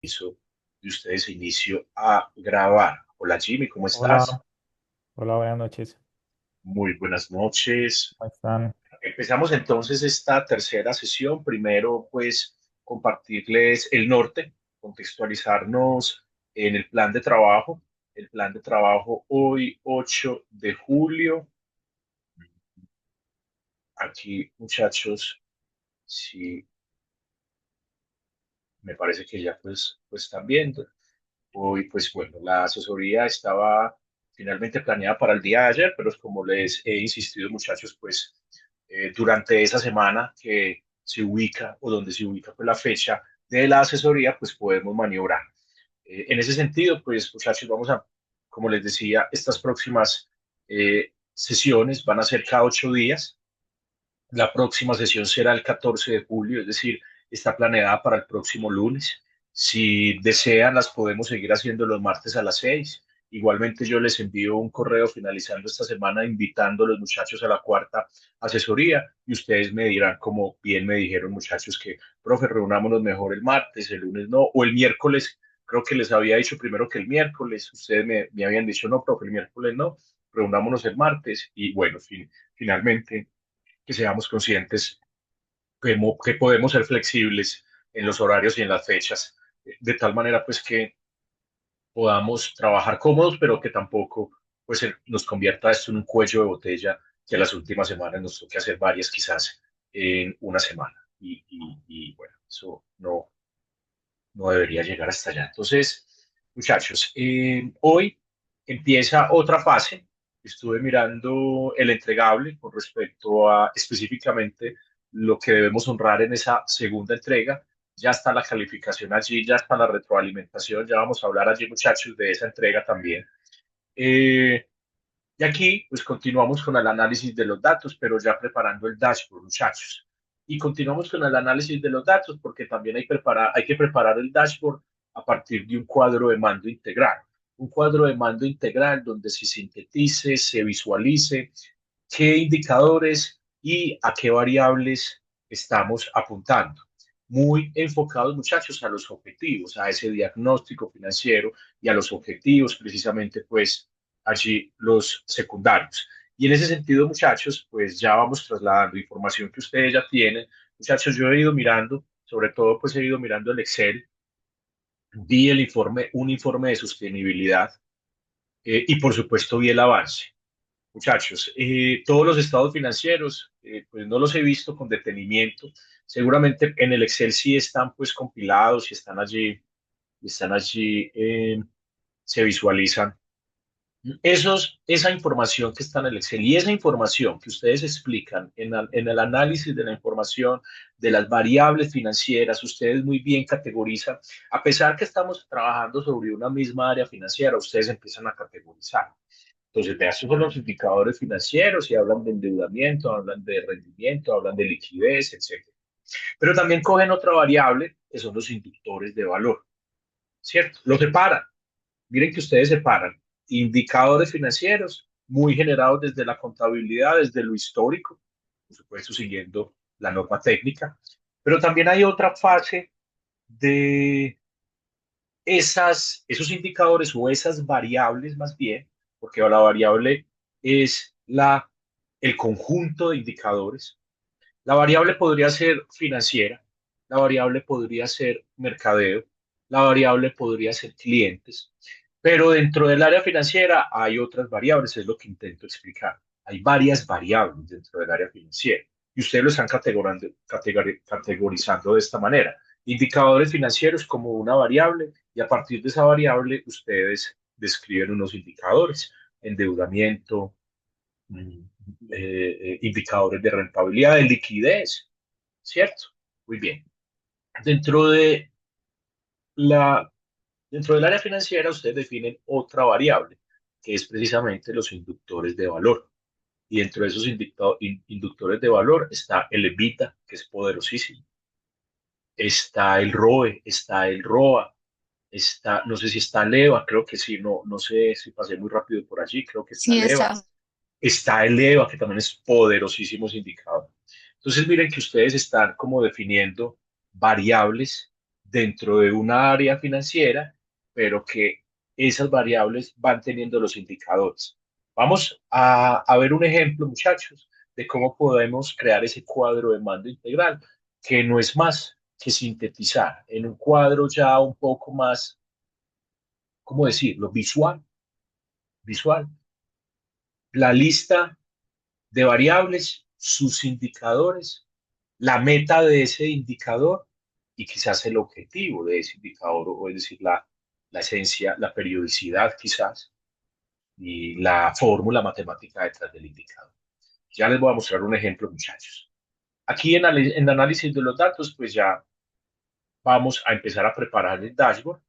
Permiso de ustedes inicio a grabar. Hola Jimmy, ¿cómo Hola, estás? hola, buenas noches. Muy buenas noches. ¿Cómo están? Empezamos entonces esta tercera sesión. Primero, pues, compartirles el norte, contextualizarnos en el plan de trabajo. El plan de trabajo hoy, 8 de julio. Aquí, muchachos, sí, me parece que ya pues están viendo. Hoy, pues bueno, la asesoría estaba finalmente planeada para el día de ayer, pero es como les he insistido, muchachos, pues durante esa semana que se ubica o donde se ubica pues, la fecha de la asesoría, pues podemos maniobrar. En ese sentido, pues muchachos, vamos a, como les decía, estas próximas sesiones van a ser cada 8 días. La próxima sesión será el 14 de julio, es decir, está planeada para el próximo lunes. Si desean, las podemos seguir haciendo los martes a las 6. Igualmente, yo les envío un correo finalizando esta semana invitando a los muchachos a la cuarta asesoría y ustedes me dirán, como bien me dijeron muchachos, que, profe, reunámonos mejor el martes, el lunes no, o el miércoles. Creo que les había dicho primero que el miércoles. Ustedes me habían dicho, no, profe, el miércoles no, reunámonos el martes. Y bueno, finalmente que seamos conscientes que podemos ser flexibles en los horarios y en las fechas, de tal manera pues que podamos trabajar cómodos, pero que tampoco pues nos convierta esto en un cuello de botella que a las últimas semanas nos toque hacer varias quizás en una semana. Y bueno, eso no debería llegar hasta allá. Entonces, muchachos, hoy empieza otra fase. Estuve mirando el entregable con respecto a específicamente lo que debemos honrar en esa segunda entrega. Ya está la calificación allí, ya está la retroalimentación, ya vamos a hablar allí, muchachos, de esa entrega también. Eh, y aquí, pues continuamos con el análisis de los datos, pero ya preparando el dashboard, muchachos. Y continuamos con el análisis de los datos porque también hay que preparar el dashboard a partir de un cuadro de mando integral. Un cuadro de mando integral donde se sintetice, se visualice qué indicadores y a qué variables estamos apuntando. Muy enfocados, muchachos, a los objetivos, a ese diagnóstico financiero y a los objetivos, precisamente, pues allí los secundarios. Y en ese sentido, muchachos, pues ya vamos trasladando información que ustedes ya tienen. Muchachos, yo he ido mirando, sobre todo, pues he ido mirando el Excel, vi el informe, un informe de sostenibilidad y por supuesto vi el avance. Muchachos, todos los estados financieros, pues no los he visto con detenimiento. Seguramente en el Excel sí están pues compilados y están allí, se visualizan. Esa información que está en el Excel y esa información que ustedes explican en el análisis de la información de las variables financieras, ustedes muy bien categorizan, a pesar que estamos trabajando sobre una misma área financiera, ustedes empiezan a categorizar. Entonces, vean, estos son los indicadores financieros y hablan de endeudamiento, hablan de rendimiento, hablan de liquidez, etcétera. Pero también cogen otra variable que son los inductores de valor, ¿cierto? Los separan. Miren que ustedes separan indicadores financieros muy generados desde la contabilidad, desde lo histórico, por supuesto siguiendo la norma técnica, pero también hay otra fase de esos indicadores o esas variables más bien, porque la variable es el conjunto de indicadores. La variable podría ser financiera, la variable podría ser mercadeo, la variable podría ser clientes, pero dentro del área financiera hay otras variables, es lo que intento explicar. Hay varias variables dentro del área financiera y ustedes lo están categorizando de esta manera. Indicadores financieros como una variable y a partir de esa variable ustedes describen unos indicadores, endeudamiento, mm, indicadores de rentabilidad, de liquidez, ¿cierto? Muy bien. Dentro de la, dentro del área financiera, ustedes definen otra variable, que es precisamente los inductores de valor. Y dentro de esos inductores de valor está el EBITDA, que es poderosísimo. Está el ROE, está el ROA, está, no sé si está el EVA, creo que sí, no sé si pasé muy rápido por allí, creo que está Sí, el EVA. está. Está el EVA, que también es poderosísimo ese indicador. Entonces, miren que ustedes están como definiendo variables dentro de una área financiera, pero que esas variables van teniendo los indicadores. Vamos a ver un ejemplo, muchachos, de cómo podemos crear ese cuadro de mando integral, que no es más que sintetizar en un cuadro ya un poco más, ¿cómo decirlo? Visual, la lista de variables, sus indicadores, la meta de ese indicador y quizás el objetivo de ese indicador, o es decir, la esencia, la periodicidad quizás y la fórmula matemática detrás del indicador. Ya les voy a mostrar un ejemplo, muchachos. Aquí en análisis de los datos, pues ya vamos a empezar a preparar el dashboard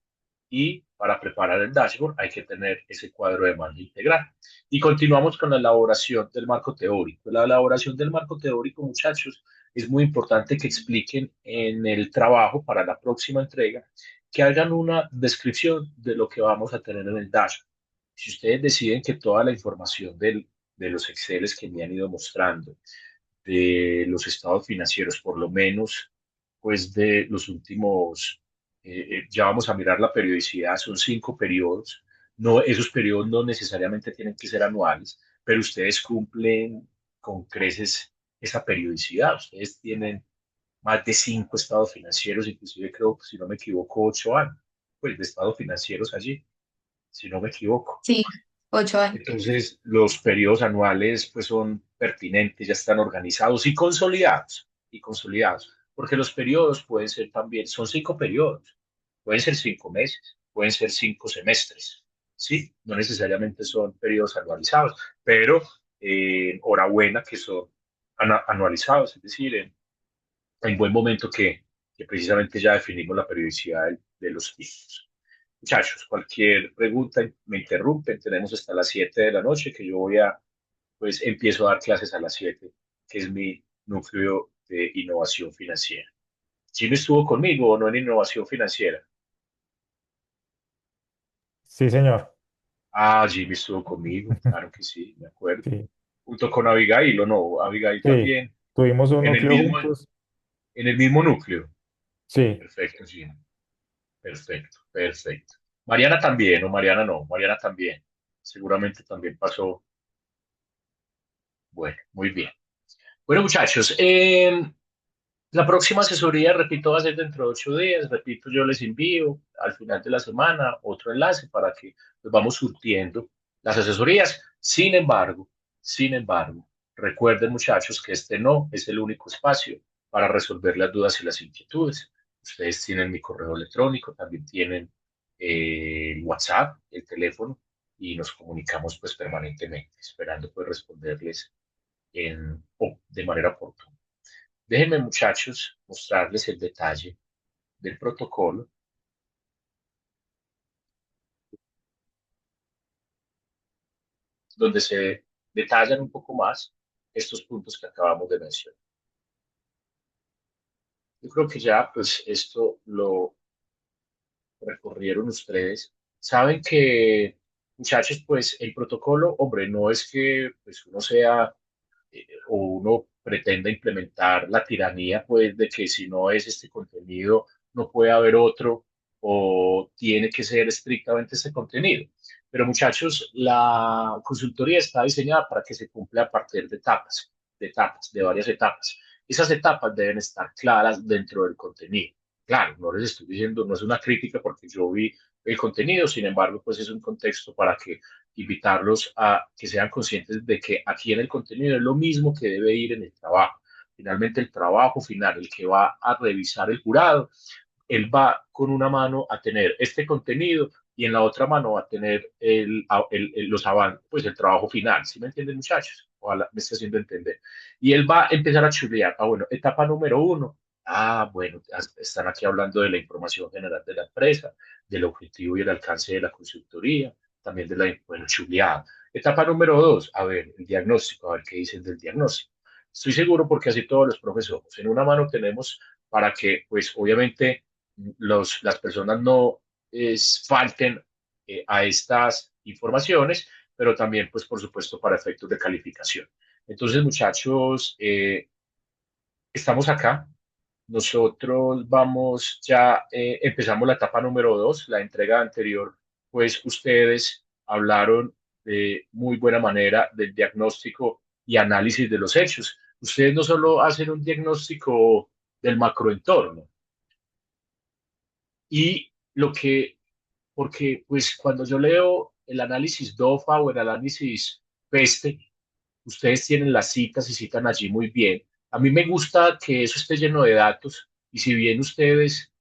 y para preparar el dashboard hay que tener ese cuadro de mando integral. Y continuamos con la elaboración del marco teórico. La elaboración del marco teórico, muchachos, es muy importante que expliquen en el trabajo para la próxima entrega, que hagan una descripción de lo que vamos a tener en el dashboard. Si ustedes deciden que toda la información de los Exceles que me han ido mostrando, de los estados financieros, por lo menos, pues de los últimos, ya vamos a mirar la periodicidad, son 5 periodos. No, esos periodos no necesariamente tienen que ser anuales, pero ustedes cumplen con creces esa periodicidad. Ustedes tienen más de 5 estados financieros, inclusive creo, si no me equivoco, 8 años, pues de estados financieros allí, si no me equivoco. Sí, 8 años. Entonces, los periodos anuales pues son pertinentes, ya están organizados y consolidados, porque los periodos pueden ser también, son 5 periodos, pueden ser 5 meses, pueden ser 5 semestres, ¿sí? No necesariamente son periodos anualizados, pero enhorabuena que son anualizados, es decir, en buen momento que precisamente ya definimos la periodicidad de los títulos. Muchachos, cualquier pregunta me interrumpen. Tenemos hasta las 7 de la noche que yo pues empiezo a dar clases a las 7, que es mi núcleo de innovación financiera. Jimmy estuvo conmigo o no en innovación financiera. Sí, señor. Ah, Jimmy estuvo conmigo, claro que sí, me acuerdo. Sí, Junto con Abigail, ¿o no? Abigail sí. también, Tuvimos un en el núcleo mismo, juntos. en el mismo núcleo. Sí, Perfecto, Jimmy. Perfecto, perfecto. Mariana también, o Mariana no, Mariana también. Seguramente también pasó. Bueno, muy bien. Bueno, muchachos, la próxima asesoría, repito, va a ser dentro de 8 días. Repito, yo les envío al final de la semana otro enlace para que pues, vamos surtiendo las asesorías. Sin embargo, recuerden, muchachos, que este no es el único espacio para resolver las dudas y las inquietudes. Ustedes tienen mi correo electrónico, también tienen el WhatsApp, el teléfono, y nos comunicamos pues permanentemente, esperando pues responderles de manera oportuna. Déjenme, muchachos, mostrarles el detalle del protocolo, donde se detallan un poco más estos puntos que acabamos de mencionar. Yo creo que ya, pues, esto lo recorrieron ustedes. Saben que, muchachos, pues, el protocolo, hombre, no es que pues, uno sea o uno pretenda implementar la tiranía, pues, de que si no es este contenido, no puede haber otro o tiene que ser estrictamente este contenido. Pero muchachos, la consultoría está diseñada para que se cumpla a partir de varias etapas. Esas etapas deben estar claras dentro del contenido. Claro, no les estoy diciendo, no es una crítica porque yo vi el contenido, sin embargo, pues es un contexto para que invitarlos a que sean conscientes de que aquí en el contenido es lo mismo que debe ir en el trabajo. Finalmente, el trabajo final, el que va a revisar el jurado, él va con una mano a tener este contenido y en la otra mano va a tener los avances, pues el trabajo final. ¿Sí me entienden, muchachos? Ojalá me esté haciendo entender. Y él va a empezar a chulear. Ah, bueno, etapa número 1. Ah, bueno, están aquí hablando de la información general de la empresa, del objetivo y el alcance de la consultoría, también de la, bueno, chuleada. Etapa número 2, a ver, el diagnóstico, a ver qué dicen del diagnóstico. Estoy seguro porque así todos los profesores. En una mano tenemos para que, pues, obviamente, las personas no falten a estas informaciones, pero también, pues, por supuesto, para efectos de calificación. Entonces, muchachos, estamos acá. nosotros vamos ya, empezamos la etapa número 2, la entrega anterior, pues ustedes hablaron de muy buena manera del diagnóstico y análisis de los hechos. Ustedes no solo hacen un diagnóstico del macroentorno y lo que, porque pues cuando yo leo el análisis DOFA o el análisis PESTE, ustedes tienen las citas y citan allí muy bien. A mí me gusta que eso esté lleno de datos y si bien ustedes,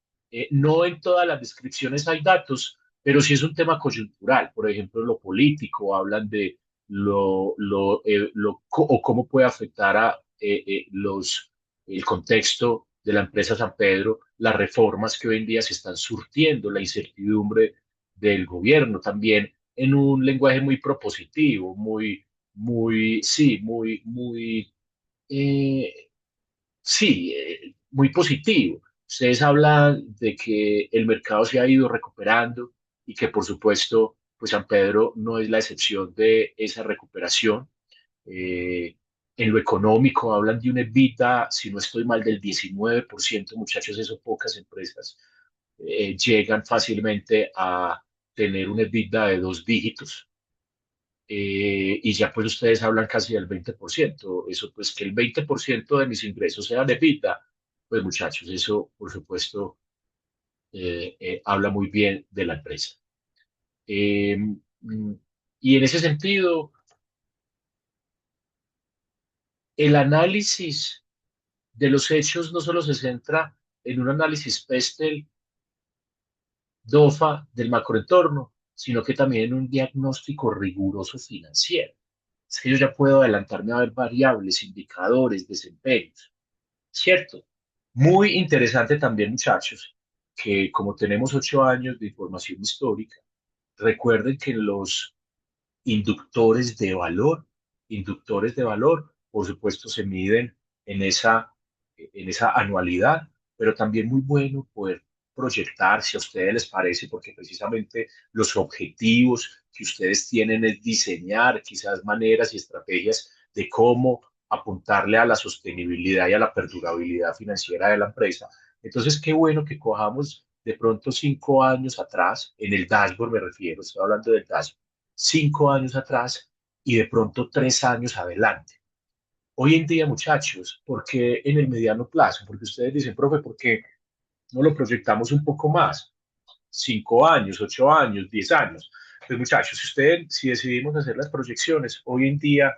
no en todas las descripciones hay datos, pero sí es un tema coyuntural. Por ejemplo, lo político, hablan de o cómo puede afectar a el contexto de la empresa San Pedro, las reformas que hoy en día se están surtiendo, la incertidumbre del gobierno también en un lenguaje muy propositivo, sí, eh, sí, muy positivo. Ustedes hablan de que el mercado se ha ido recuperando y que, por supuesto, pues San Pedro no es la excepción de esa recuperación. Eh, en lo económico hablan de un EBITDA, si no estoy mal, del 19%, muchachos, eso pocas empresas llegan fácilmente a tener un EBITDA de dos dígitos. Y ya pues ustedes hablan casi del 20%. Eso pues que el 20% de mis ingresos sean de vida, pues muchachos, eso por supuesto habla muy bien de la empresa. Eh, mm, y en ese sentido, el análisis de los hechos no solo se centra en un análisis PESTEL, DOFA del macroentorno, sino que también en un diagnóstico riguroso financiero. Es que yo ya puedo adelantarme a ver variables, indicadores, desempeños. ¿Cierto? Muy interesante también, muchachos, que como tenemos 8 años de información histórica, recuerden que los inductores de valor, inductores de valor, por supuesto, se miden en en esa anualidad, pero también muy bueno poder proyectar, si a ustedes les parece, porque precisamente los objetivos que ustedes tienen es diseñar quizás maneras y estrategias de cómo apuntarle a la sostenibilidad y a la perdurabilidad financiera de la empresa. Entonces, qué bueno que cojamos de pronto 5 años atrás, en el dashboard me refiero, estoy hablando del dashboard, 5 años atrás y de pronto 3 años adelante. Hoy en día, muchachos, ¿por qué en el mediano plazo? Porque ustedes dicen, profe, ¿por qué no lo proyectamos un poco más? 5 años, 8 años, 10 años. Pues muchachos, si decidimos hacer las proyecciones, hoy en día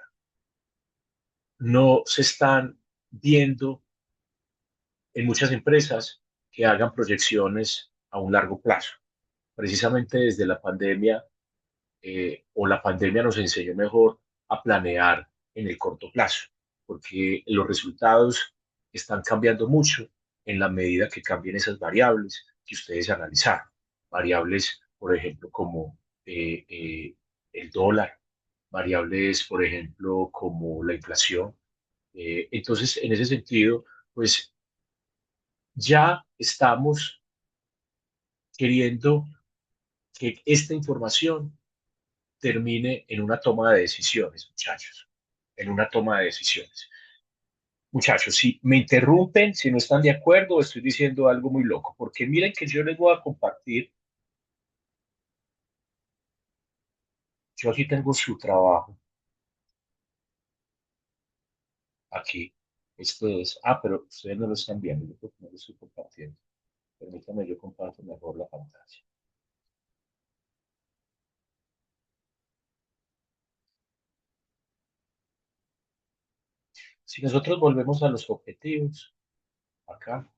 no se están viendo en muchas empresas que hagan proyecciones a un largo plazo. Precisamente desde la pandemia o la pandemia nos enseñó mejor a planear en el corto plazo, porque los resultados están cambiando mucho en la medida que cambien esas variables que ustedes analizaron. Variables, por ejemplo, como el dólar, variables, por ejemplo, como la inflación. Entonces, en ese sentido, pues ya estamos queriendo que esta información termine en una toma de decisiones, muchachos, en una toma de decisiones. Muchachos, si me interrumpen, si no están de acuerdo, estoy diciendo algo muy loco, porque miren que yo les voy a compartir, yo aquí tengo su trabajo, aquí, pero ustedes no lo están viendo, yo creo que no lo estoy compartiendo. Permítanme, yo comparto mejor la pantalla. Si nosotros volvemos a los objetivos, acá,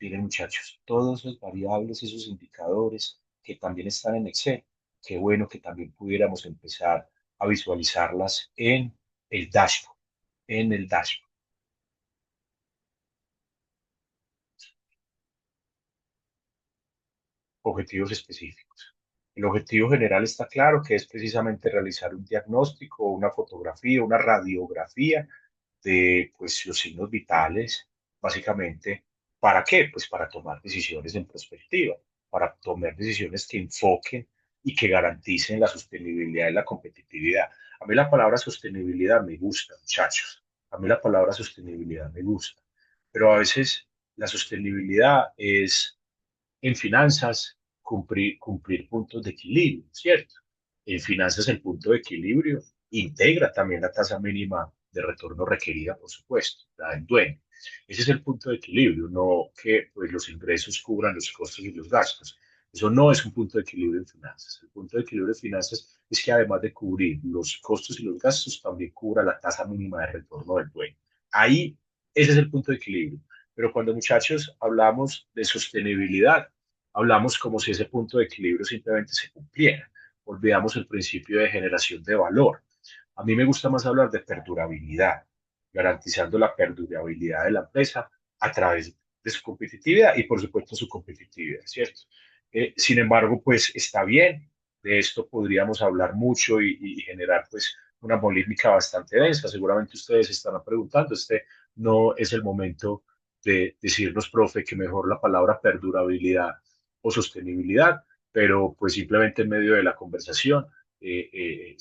miren muchachos, todos esos variables, esos indicadores que también están en Excel, qué bueno que también pudiéramos empezar a visualizarlas en el dashboard, en el dashboard, objetivos específicos. El objetivo general está claro que es precisamente realizar un diagnóstico, una fotografía, una radiografía de pues, los signos vitales, básicamente. ¿Para qué? Pues para tomar decisiones en perspectiva, para tomar decisiones que enfoquen y que garanticen la sostenibilidad y la competitividad. A mí la palabra sostenibilidad me gusta, muchachos. A mí la palabra sostenibilidad me gusta. Pero a veces la sostenibilidad es en finanzas cumplir puntos de equilibrio, ¿cierto? En finanzas el punto de equilibrio integra también la tasa mínima de retorno requerida, por supuesto, la del dueño. Ese es el punto de equilibrio, no que pues, los ingresos cubran los costos y los gastos. Eso no es un punto de equilibrio en finanzas. El punto de equilibrio en finanzas es que además de cubrir los costos y los gastos, también cubra la tasa mínima de retorno del dueño. Ahí, ese es el punto de equilibrio. Pero cuando muchachos hablamos de sostenibilidad, hablamos como si ese punto de equilibrio simplemente se cumpliera. Olvidamos el principio de generación de valor. A mí me gusta más hablar de perdurabilidad, garantizando la perdurabilidad de la empresa a través de su competitividad y, por supuesto, su competitividad, ¿cierto? Sin embargo, pues está bien. De esto podríamos hablar mucho y generar, pues, una polímica bastante densa. Seguramente ustedes se estarán preguntando, este no es el momento de decirnos, profe, que mejor la palabra perdurabilidad o sostenibilidad, pero pues simplemente en medio de la conversación eh, eh,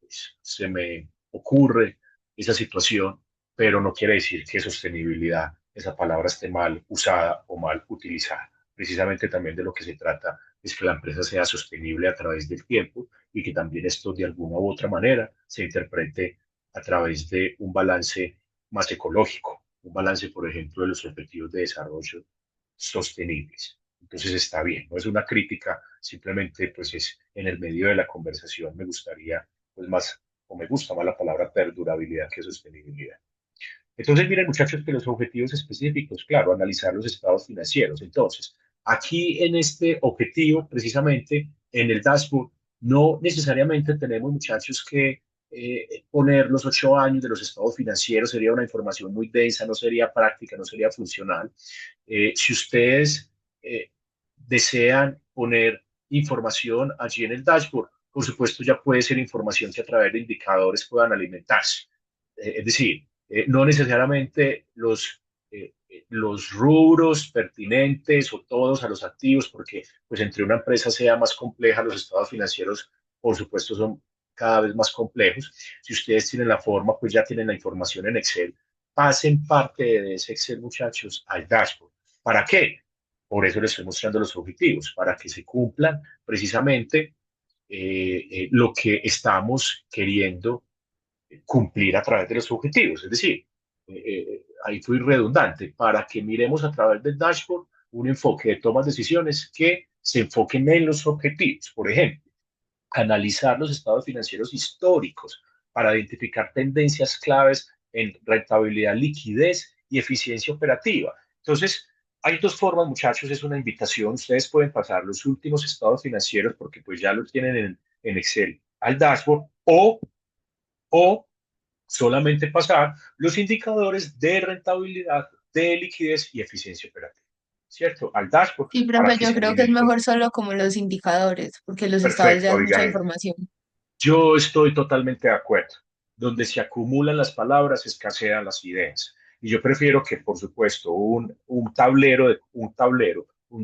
se me ocurre esa situación, pero no quiere decir que sostenibilidad, esa palabra esté mal usada o mal utilizada. Precisamente también de lo que se trata es que la empresa sea sostenible a través del tiempo y que también esto de alguna u otra manera se interprete a través de un balance más ecológico, un balance, por ejemplo, de los objetivos de desarrollo sostenibles. Entonces está bien, no es una crítica, simplemente pues es en el medio de la conversación me gustaría pues más, o me gusta más la palabra perdurabilidad que sostenibilidad. Entonces, miren, muchachos, que los objetivos específicos, claro, analizar los estados financieros. Entonces, aquí en este objetivo, precisamente en el dashboard, no necesariamente tenemos, muchachos, que poner los 8 años de los estados financieros, sería una información muy densa, no sería práctica, no sería funcional. Si ustedes eh, desean poner información allí en el dashboard, por supuesto, ya puede ser información que a través de indicadores puedan alimentarse. Es decir, no necesariamente los rubros pertinentes o todos a los activos, porque pues entre una empresa sea más compleja, los estados financieros, por supuesto, son cada vez más complejos. Si ustedes tienen la forma, pues ya tienen la información en Excel. Pasen parte de ese Excel, muchachos, al dashboard. ¿Para qué? Por eso les estoy mostrando los objetivos, para que se cumplan precisamente lo que estamos queriendo cumplir a través de los objetivos. Es decir, ahí fui redundante, para que miremos a través del dashboard un enfoque de tomas de decisiones que se enfoquen en los objetivos. Por ejemplo, analizar los estados financieros históricos para identificar tendencias claves en rentabilidad, liquidez y eficiencia operativa. Entonces, hay dos formas, muchachos, es una invitación. Ustedes pueden pasar los últimos estados financieros porque pues ya los tienen en Excel al dashboard o solamente pasar los indicadores de rentabilidad, de liquidez y eficiencia operativa, ¿cierto? Al dashboard Sí, para profe, que yo se creo que es alimente. mejor solo como los indicadores, porque los estados Perfecto, ya es mucha Abigail. información. Yo estoy totalmente de acuerdo. Donde se acumulan las palabras, escasean las ideas. Y yo prefiero que, por supuesto, un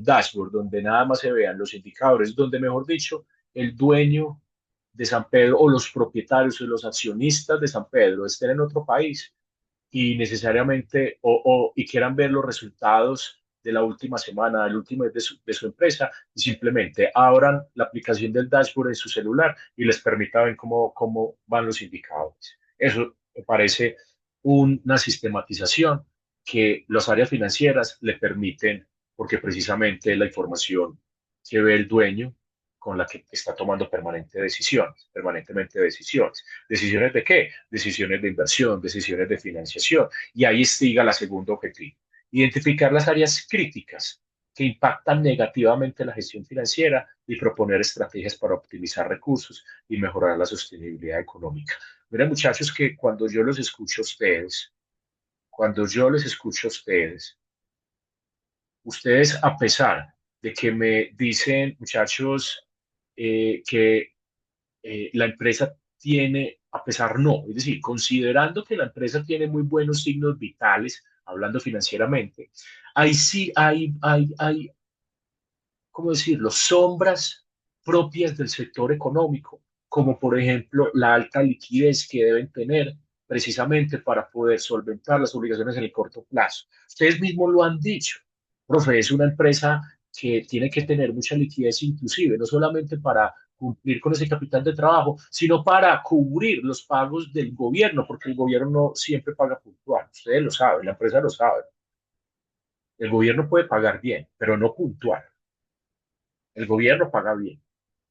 dashboard donde nada más se vean los indicadores, donde, mejor dicho, el dueño de San Pedro o los propietarios o los accionistas de San Pedro estén en otro país y necesariamente y quieran ver los resultados de la última semana, del último mes de su empresa, y simplemente abran la aplicación del dashboard en su celular y les permita ver cómo van los indicadores. Eso me parece una sistematización que las áreas financieras le permiten, porque precisamente la información que ve el dueño con la que está tomando permanentemente decisiones. ¿Decisiones de qué? Decisiones de inversión, decisiones de financiación. Y ahí estiga la segunda objetivo. Identificar las áreas críticas que impactan negativamente la gestión financiera y proponer estrategias para optimizar recursos y mejorar la sostenibilidad económica. Miren, muchachos, que cuando yo les escucho a ustedes a pesar de que me dicen, muchachos, que la empresa tiene, a pesar no, es decir, considerando que la empresa tiene muy buenos signos vitales, hablando financieramente, ahí sí hay, ¿cómo decirlo?, sombras propias del sector económico, como por ejemplo la alta liquidez que deben tener precisamente para poder solventar las obligaciones en el corto plazo. Ustedes mismos lo han dicho, profe, es una empresa que tiene que tener mucha liquidez inclusive, no solamente para cumplir con ese capital de trabajo, sino para cubrir los pagos del gobierno, porque el gobierno no siempre paga puntual. Ustedes lo saben, la empresa lo sabe. El gobierno puede pagar bien, pero no puntual. El gobierno paga bien.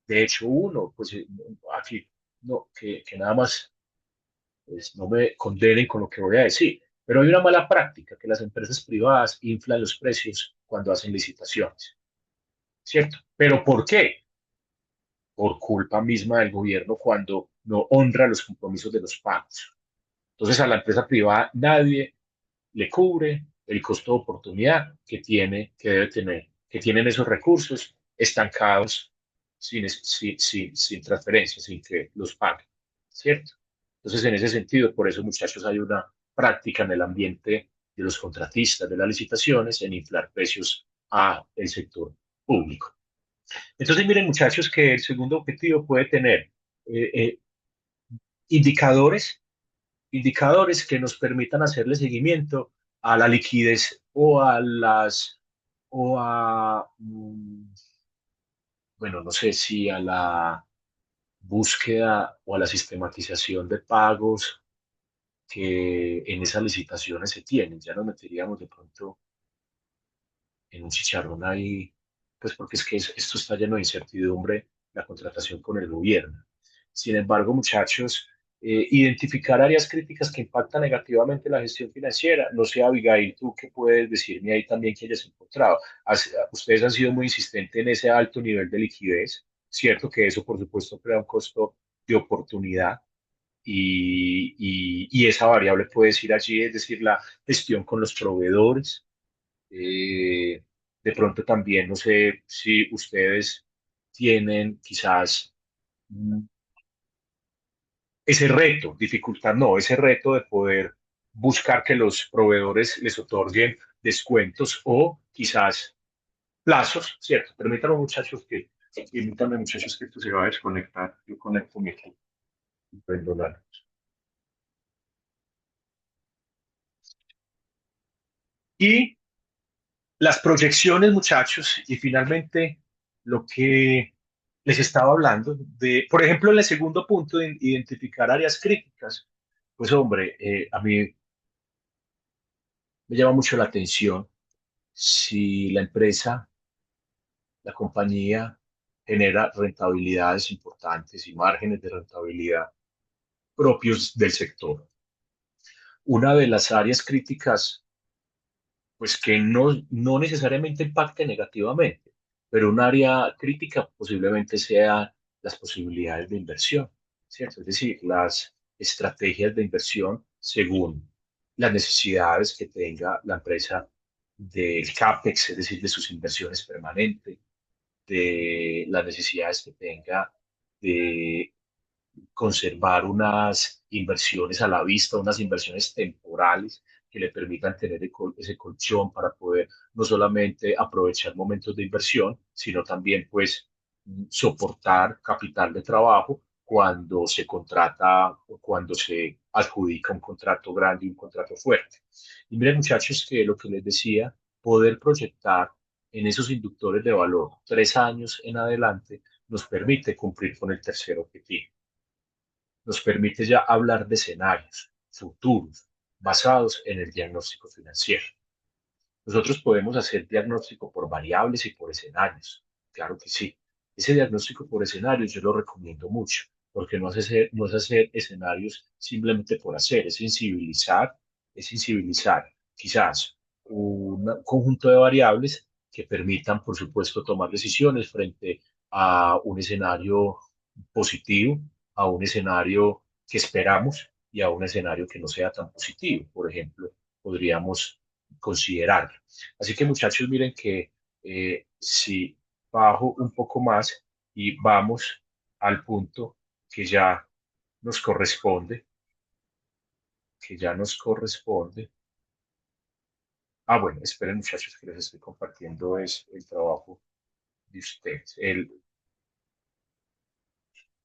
De hecho, uno, pues aquí, no, que nada más pues, no me condenen con lo que voy a decir, pero hay una mala práctica que las empresas privadas inflan los precios cuando hacen licitaciones, ¿cierto? ¿Pero por qué? Por culpa misma del gobierno cuando no honra los compromisos de los pagos. Entonces a la empresa privada nadie le cubre el costo de oportunidad que tiene, que debe tener, que tienen esos recursos estancados sin transferencia, sin que los paguen, ¿cierto? Entonces, en ese sentido, por eso, muchachos, hay una práctica en el ambiente de los contratistas de las licitaciones en inflar precios a el sector público. Entonces, miren, muchachos, que el segundo objetivo puede tener eh, eh, indicadores indicadores que nos permitan hacerle seguimiento a la liquidez o a, bueno, no sé si a la búsqueda o a la sistematización de pagos que en esas licitaciones se tienen. Ya nos meteríamos de pronto en un chicharrón ahí, pues porque es que esto está lleno de incertidumbre, la contratación con el gobierno. Sin embargo, muchachos, identificar áreas críticas que impactan negativamente la gestión financiera. No sé, Abigail, tú qué puedes decirme ahí también que hayas encontrado. Ustedes han sido muy insistentes en ese alto nivel de liquidez, cierto que eso, por supuesto, crea un costo de oportunidad y esa variable puede ir allí, es decir, la gestión con los proveedores. De pronto también, no sé si ustedes tienen quizás mm, ese reto, dificultad no, ese reto de poder buscar que los proveedores les otorguen descuentos o quizás plazos, ¿cierto? Permítanme muchachos que esto se va a desconectar. Yo conecto mi equipo y prendo la luz. Y las proyecciones, muchachos, y finalmente lo que les estaba hablando de, por ejemplo, en el segundo punto de identificar áreas críticas, pues hombre, a mí me llama mucho la atención si la empresa, la compañía genera rentabilidades importantes y márgenes de rentabilidad propios del sector. Una de las áreas críticas pues que no necesariamente impacte negativamente, pero un área crítica posiblemente sea las posibilidades de inversión, ¿cierto? Es decir, las estrategias de inversión según las necesidades que tenga la empresa del CAPEX, es decir, de sus inversiones permanentes, de las necesidades que tenga de conservar unas inversiones a la vista, unas inversiones temporales que le permitan tener ese colchón para poder no solamente aprovechar momentos de inversión, sino también pues soportar capital de trabajo cuando se contrata o cuando se adjudica un contrato grande y un contrato fuerte. Y miren muchachos que lo que les decía, poder proyectar en esos inductores de valor 3 años en adelante nos permite cumplir con el tercer objetivo, nos permite ya hablar de escenarios futuros basados en el diagnóstico financiero. Nosotros podemos hacer diagnóstico por variables y por escenarios, claro que sí. Ese diagnóstico por escenarios yo lo recomiendo mucho, porque no es hacer escenarios simplemente por hacer, es sensibilizar quizás un conjunto de variables que permitan, por supuesto, tomar decisiones frente a un escenario positivo, a un escenario que esperamos y a un escenario que no sea tan positivo. Por ejemplo, podríamos considerarlo. Así que muchachos, miren que si bajo un poco más y vamos al punto que ya nos corresponde, que ya nos corresponde. Ah, bueno, esperen muchachos que les estoy compartiendo es el trabajo de ustedes.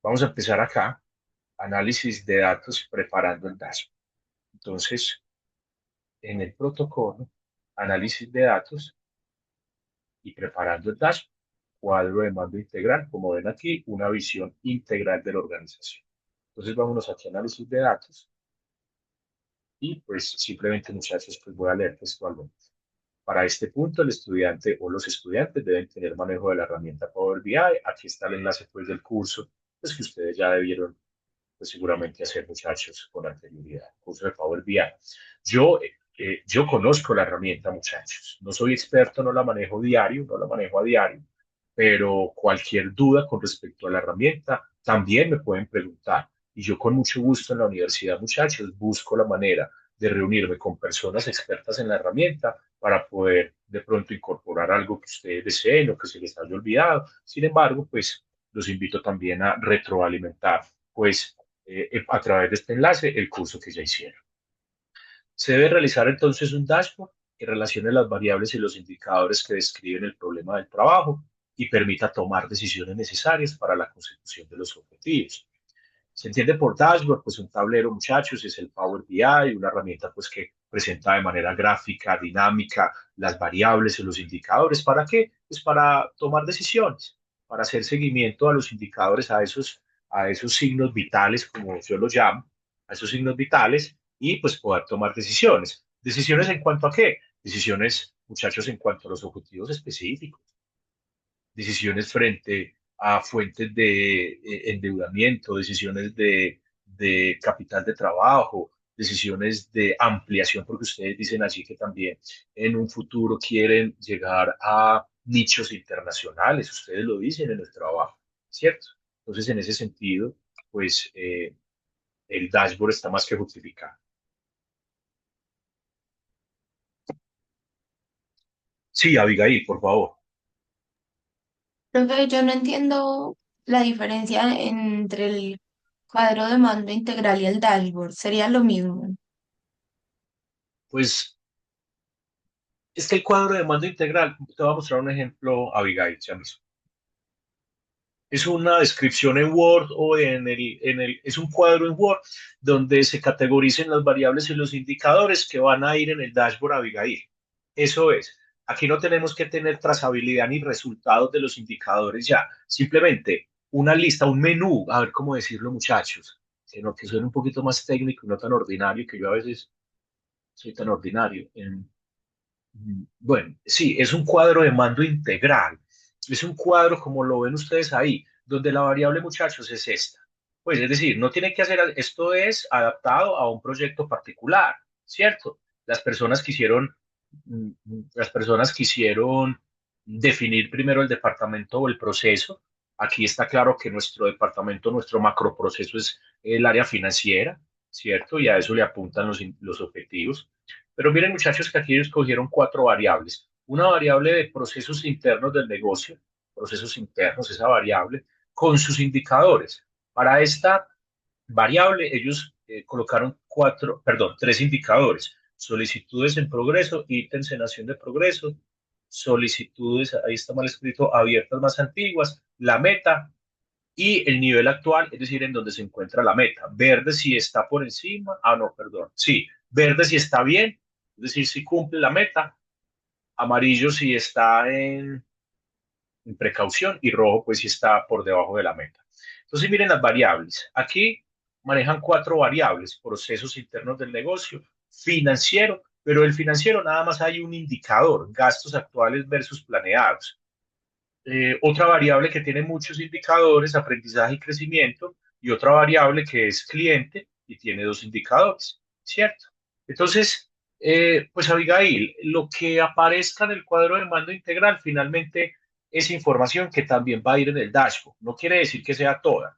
Vamos a empezar acá, análisis de datos preparando el dashboard. Entonces, en el protocolo, análisis de datos y preparando el dashboard, cuadro de mando integral, como ven aquí, una visión integral de la organización. Entonces, vámonos aquí a análisis de datos y pues simplemente, muchachos, pues voy a leer textualmente. Para este punto, el estudiante o los estudiantes deben tener manejo de la herramienta Power BI. Aquí está el enlace pues, del curso, pues que ustedes ya debieron pues, seguramente hacer, muchachos, con anterioridad. Curso de Power BI. Yo conozco la herramienta, muchachos. No soy experto, no la manejo diario, no la manejo a diario, pero cualquier duda con respecto a la herramienta también me pueden preguntar. Y yo con mucho gusto en la universidad, muchachos, busco la manera de reunirme con personas expertas en la herramienta para poder de pronto incorporar algo que ustedes deseen o que se les haya olvidado. Sin embargo, pues los invito también a retroalimentar, pues a través de este enlace, el curso que ya hicieron. Se debe realizar entonces un dashboard que relacione las variables y los indicadores que describen el problema del trabajo y permita tomar decisiones necesarias para la consecución de los objetivos. Se entiende por dashboard, pues un tablero, muchachos, es el Power BI, una herramienta pues que presenta de manera gráfica, dinámica, las variables y los indicadores. ¿Para qué? Pues para tomar decisiones, para hacer seguimiento a los indicadores, a esos signos vitales, como yo los llamo, a esos signos vitales, y pues poder tomar decisiones. ¿Decisiones en cuanto a qué? Decisiones, muchachos, en cuanto a los objetivos específicos, decisiones frente a fuentes de endeudamiento, decisiones de capital de trabajo, decisiones de ampliación, porque ustedes dicen allí que también en un futuro quieren llegar a nichos internacionales, ustedes lo dicen en el trabajo, ¿cierto? Entonces, en ese sentido, pues el dashboard está más que justificado. Sí, Abigail, por favor. Profe, yo no entiendo la diferencia entre el cuadro de mando integral y el dashboard. Sería lo mismo. Pues es que el cuadro de mando integral, te voy a mostrar un ejemplo, Abigail, ya mismo. Es una descripción en Word o es un cuadro en Word donde se categoricen las variables y los indicadores que van a ir en el dashboard Abigail. Eso es. Aquí no tenemos que tener trazabilidad ni resultados de los indicadores ya. Simplemente una lista, un menú, a ver cómo decirlo, muchachos, que suene un poquito más técnico y no tan ordinario, que yo a veces soy tan ordinario. Bueno, sí, es un cuadro de mando integral. Es un cuadro como lo ven ustedes ahí, donde la variable, muchachos, es esta. Pues es decir, no tiene que hacer, esto es adaptado a un proyecto particular, ¿cierto? Las personas quisieron definir primero el departamento o el proceso. Aquí está claro que nuestro departamento, nuestro macroproceso es el área financiera, ¿cierto? Y a eso le apuntan los objetivos. Pero miren, muchachos, que aquí escogieron cuatro variables. Una variable de procesos internos del negocio, procesos internos, esa variable, con sus indicadores. Para esta variable, ellos colocaron tres indicadores. Solicitudes en progreso, ítems en acción de progreso, solicitudes, ahí está mal escrito, abiertas más antiguas, la meta y el nivel actual, es decir, en donde se encuentra la meta. Verde si está por encima, no, perdón, sí, verde si está bien, es decir, si cumple la meta, amarillo si está en precaución y rojo pues si está por debajo de la meta. Entonces miren las variables. Aquí manejan cuatro variables: procesos internos del negocio, financiero, pero el financiero nada más hay un indicador, gastos actuales versus planeados. Otra variable que tiene muchos indicadores, aprendizaje y crecimiento, y otra variable que es cliente y tiene dos indicadores, ¿cierto? Entonces, pues Abigail, lo que aparezca en el cuadro de mando integral finalmente es información que también va a ir en el dashboard. No quiere decir que sea toda,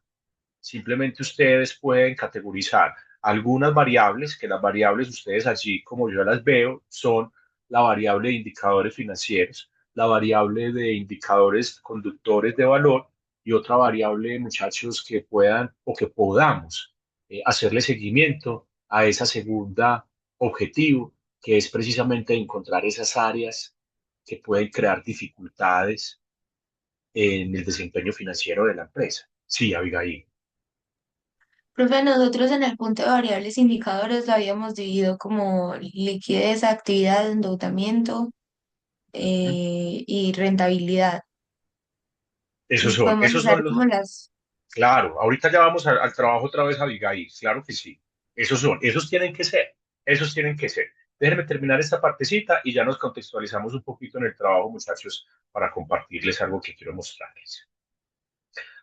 simplemente ustedes pueden categorizar algunas variables, que las variables ustedes allí, como yo las veo, son la variable de indicadores financieros, la variable de indicadores conductores de valor y otra variable, muchachos, que puedan o que podamos hacerle seguimiento a esa segunda objetivo, que es precisamente encontrar esas áreas que pueden crear dificultades en el desempeño financiero de la empresa. Sí, Abigail. Profe, nosotros en el punto de variables indicadores lo habíamos dividido como liquidez, actividad, endeudamiento Ujú. y rentabilidad. Esos Y son, podemos esos usar son como los, las... claro, ahorita ya vamos al trabajo otra vez, Abigail, claro que sí. Esos son, esos tienen que ser. Déjenme terminar esta partecita y ya nos contextualizamos un poquito en el trabajo, muchachos, para compartirles algo que quiero mostrarles.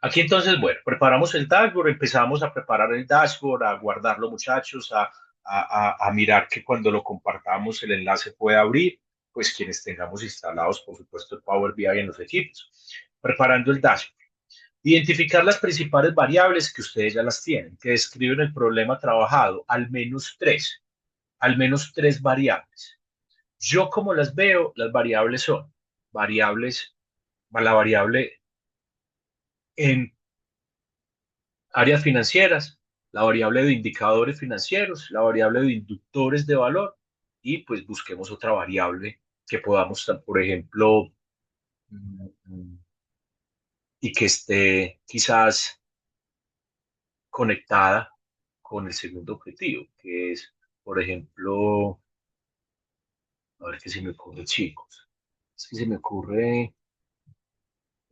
Aquí entonces, bueno, preparamos el dashboard, empezamos a preparar el dashboard, a guardarlo, muchachos, a mirar que cuando lo compartamos el enlace pueda abrir, pues quienes tengamos instalados, por supuesto, el Power BI en los equipos. Preparando el dashboard. Identificar las principales variables que ustedes ya las tienen, que describen el problema trabajado, al menos tres variables. Yo como las veo, las variables son variables, la variable en áreas financieras, la variable de indicadores financieros, la variable de inductores de valor y pues busquemos otra variable que podamos, por ejemplo, mm, mm, y que esté quizás conectada con el segundo objetivo, que es, por ejemplo, a ver qué se me ocurre, chicos. Es que se me ocurre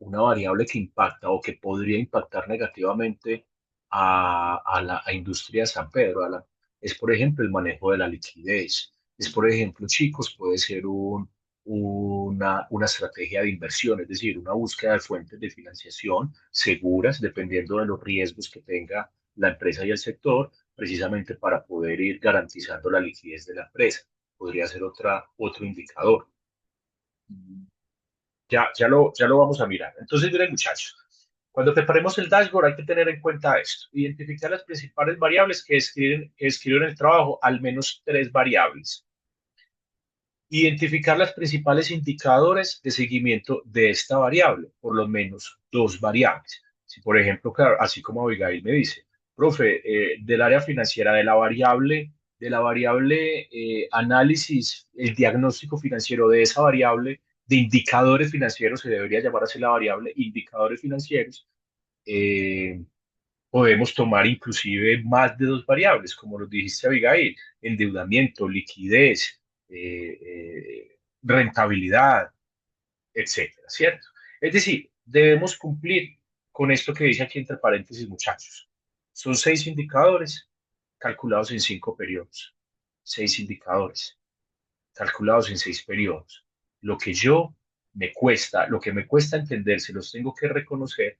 una variable que impacta o que podría impactar negativamente a la industria de San Pedro. Es, por ejemplo, el manejo de la liquidez. Es, por ejemplo, chicos, puede ser una estrategia de inversión, es decir, una búsqueda de fuentes de financiación seguras, dependiendo de los riesgos que tenga la empresa y el sector, precisamente para poder ir garantizando la liquidez de la empresa. Podría ser otro indicador. Ya lo vamos a mirar. Entonces, miren, muchachos, cuando preparemos el dashboard hay que tener en cuenta esto. Identificar las principales variables que describen el trabajo, al menos tres variables. Identificar las principales indicadores de seguimiento de esta variable, por lo menos dos variables. Si, por ejemplo, claro, así como Abigail me dice, profe, del área financiera, de la variable análisis, el diagnóstico financiero de esa variable, de indicadores financieros, se debería llamar así la variable, indicadores financieros, eh, podemos tomar inclusive más de dos variables, como lo dijiste, Abigail, endeudamiento, liquidez, rentabilidad, etcétera, ¿cierto? Es decir, debemos cumplir con esto que dice aquí entre paréntesis, muchachos. Son 6 indicadores calculados en 5 periodos. 6 indicadores calculados en 6 periodos. Lo que me cuesta entender, se los tengo que reconocer,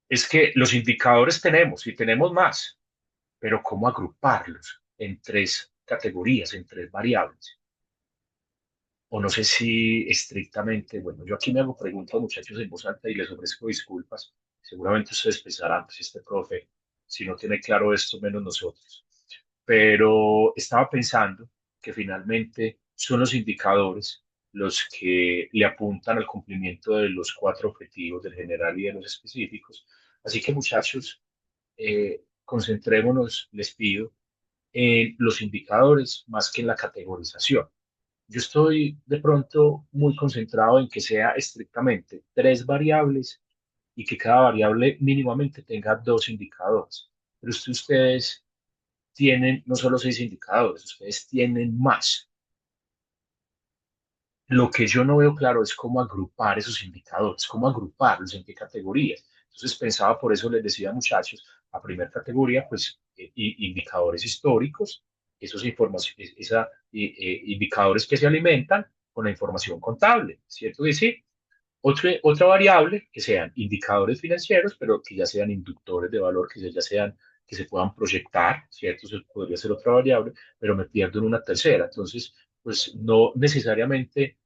es que los indicadores tenemos y tenemos más, pero ¿cómo agruparlos en 3 categorías, en 3 variables? O no sé si estrictamente, bueno, yo aquí me hago preguntas, muchachos, en voz alta y les ofrezco disculpas. Seguramente ustedes pensarán, pues este profe, si no tiene claro esto, menos nosotros. Pero estaba pensando que finalmente son los indicadores los que le apuntan al cumplimiento de los 4 objetivos del general y de los específicos. Así que, muchachos, concentrémonos, les pido, en los indicadores más que en la categorización. Yo estoy de pronto muy concentrado en que sea estrictamente 3 variables y que cada variable mínimamente tenga 2 indicadores. Pero ustedes tienen no solo 6 indicadores, ustedes tienen más. Lo que yo no veo claro es cómo agrupar esos indicadores, cómo agruparlos, en qué categorías. Entonces pensaba, por eso les decía, muchachos, la primera categoría, pues indicadores históricos, indicadores que se alimentan con la información contable, ¿cierto? Es decir, otra variable que sean indicadores financieros, pero que ya sean inductores de valor, que se puedan proyectar, ¿cierto? Eso podría ser otra variable, pero me pierdo en una tercera. Entonces, pues no necesariamente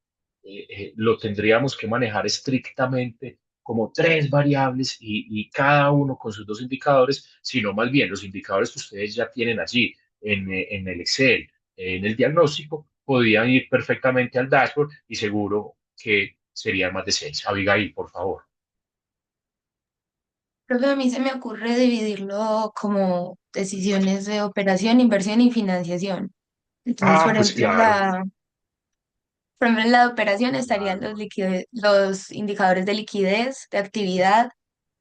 lo tendríamos que manejar estrictamente como 3 variables y cada uno con sus 2 indicadores, sino más bien los indicadores que ustedes ya tienen allí en el Excel, en el diagnóstico, podrían ir perfectamente al dashboard y seguro que serían más de 6. Abigail, por favor. Creo que a mí se me ocurre dividirlo como decisiones de operación, inversión y financiación. Entonces, Ah, pues claro. por ejemplo, en la operación estarían Claro. los indicadores de liquidez, de actividad,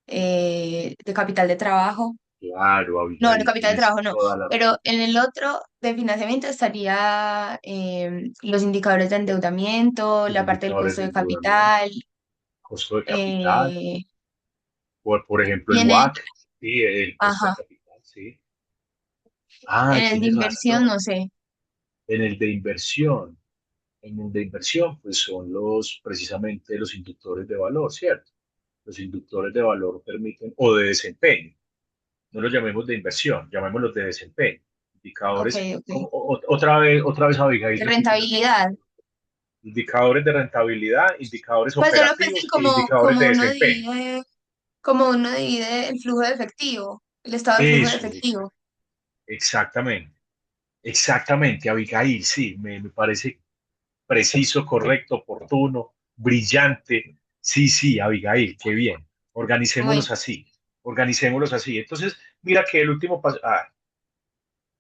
de capital de trabajo. Claro, No, el Abigail, capital de tienes trabajo no, toda la pero razón. en el otro de financiamiento estaría los indicadores de endeudamiento, Los la parte del indicadores costo de de endeudamiento, capital, costo de capital, eh, por ejemplo, y el WACC, sí, el costo de ajá, capital, sí. Ah, en el de tienes inversión razón. no sé. En el de inversión, en el de inversión, pues son precisamente los inductores de valor, ¿cierto? Los inductores de valor permiten, o de desempeño, no los llamemos de inversión, llamémoslos de desempeño. Ok, Indicadores, ok. otra vez, Abigail, De repíteme por rentabilidad. favor. Indicadores de rentabilidad, indicadores Pues yo lo pensé operativos e indicadores de desempeño. como uno divide el flujo de efectivo, el estado del flujo de Eso, efectivo. exactamente, exactamente, Abigail, sí, me parece preciso, correcto, oportuno, brillante. Sí, sí, Abigail, qué bien. Bueno, Organicémoslos así, organicémoslos así. Entonces, mira que el último paso,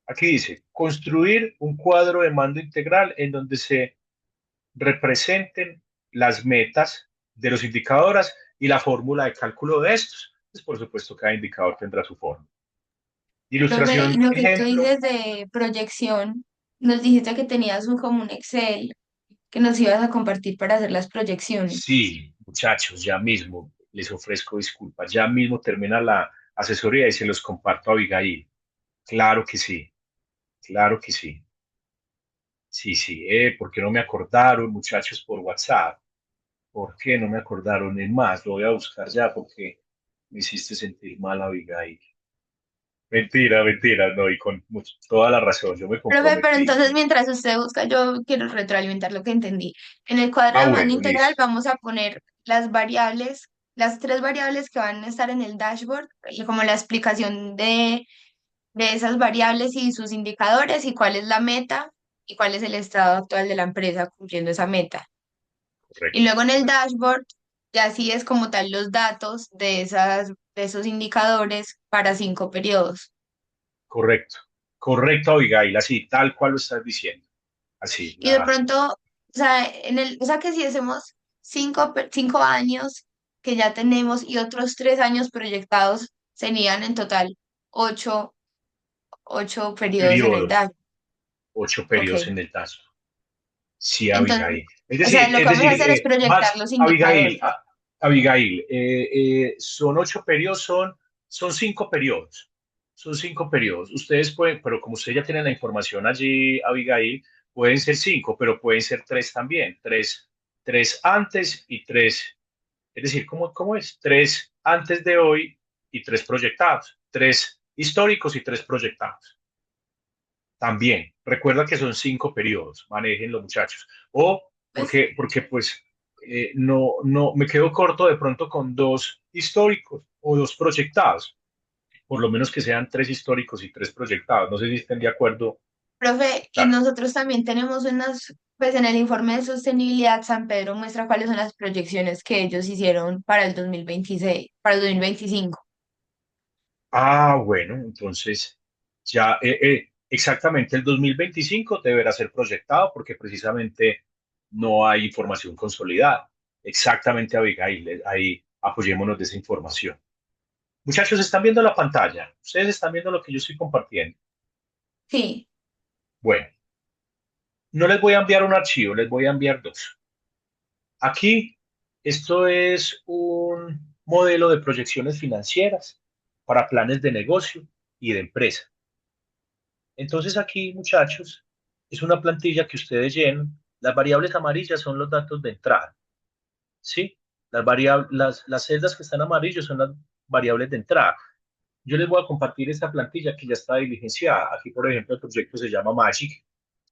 aquí dice, construir un cuadro de mando integral en donde se representen las metas de los indicadores y la fórmula de cálculo de estos. Pues, por supuesto, cada indicador tendrá su forma. profe, y Ilustración, lo que tú ejemplo. dices de proyección, nos dijiste que tenías un común Excel que nos ibas a compartir para hacer las proyecciones. Sí, muchachos, ya mismo les ofrezco disculpas. Ya mismo termina la asesoría y se los comparto a Abigail. Claro que sí, claro que sí. Sí, sí, ¿por qué no me acordaron, muchachos, por WhatsApp? ¿Por qué no me acordaron? Es más, lo voy a buscar ya porque me hiciste sentir mal, Abigail. Mentira, mentira, no, y con toda la razón, yo me Profe, pero comprometí. entonces mientras usted busca, yo quiero retroalimentar lo que entendí. En el cuadro Ah, de mando bueno, integral listo. vamos a poner las variables, las tres variables que van a estar en el dashboard, y como la explicación de esas variables y sus indicadores y cuál es la meta y cuál es el estado actual de la empresa cumpliendo esa meta. Y Correcto, luego en el dashboard ya sí es como tal los datos de esos indicadores para 5 periodos. correcto, correcto, Abigail, así, tal cual lo estás diciendo. Así, Y de pronto, o sea, o sea que si hacemos 5 años que ya tenemos y otros 3 años proyectados, serían en total ocho, ocho periodos en el periodos, dashboard. 8 periodos Ok. en el tazo. Sí, Entonces, Abigail. o sea, lo Es que vamos a decir, hacer es proyectar más, los Abigail, indicadores. Abigail, son 8 periodos, son 5 periodos. Son 5 periodos. Ustedes pueden, pero como ustedes ya tienen la información allí, Abigail, pueden ser 5, pero pueden ser 3 también. Tres antes y 3. Es decir, ¿cómo es? 3 antes de hoy y 3 proyectados. 3 históricos y 3 proyectados. También, recuerda que son 5 periodos, manéjenlo muchachos. O Pues, porque pues no, me quedo corto de pronto con 2 históricos o 2 proyectados, por lo menos que sean 3 históricos y 3 proyectados. No sé si estén de acuerdo. profe, y Claro. nosotros también tenemos pues en el informe de sostenibilidad, San Pedro muestra cuáles son las proyecciones que ellos hicieron para el 2026, para el 2025. Ah, bueno, entonces ya exactamente el 2025 deberá ser proyectado porque precisamente no hay información consolidada. Exactamente, Abigail, ahí apoyémonos de esa información. Muchachos, están viendo la pantalla. Ustedes están viendo lo que yo estoy compartiendo. Sí, Bueno, no les voy a enviar un archivo, les voy a enviar dos. Aquí, esto es un modelo de proyecciones financieras para planes de negocio y de empresa. Entonces aquí, muchachos, es una plantilla que ustedes llenan. Las variables amarillas son los datos de entrada, ¿sí? Las celdas que están amarillas son las variables de entrada. Yo les voy a compartir esta plantilla que ya está diligenciada. Aquí, por ejemplo, el proyecto se llama Magic,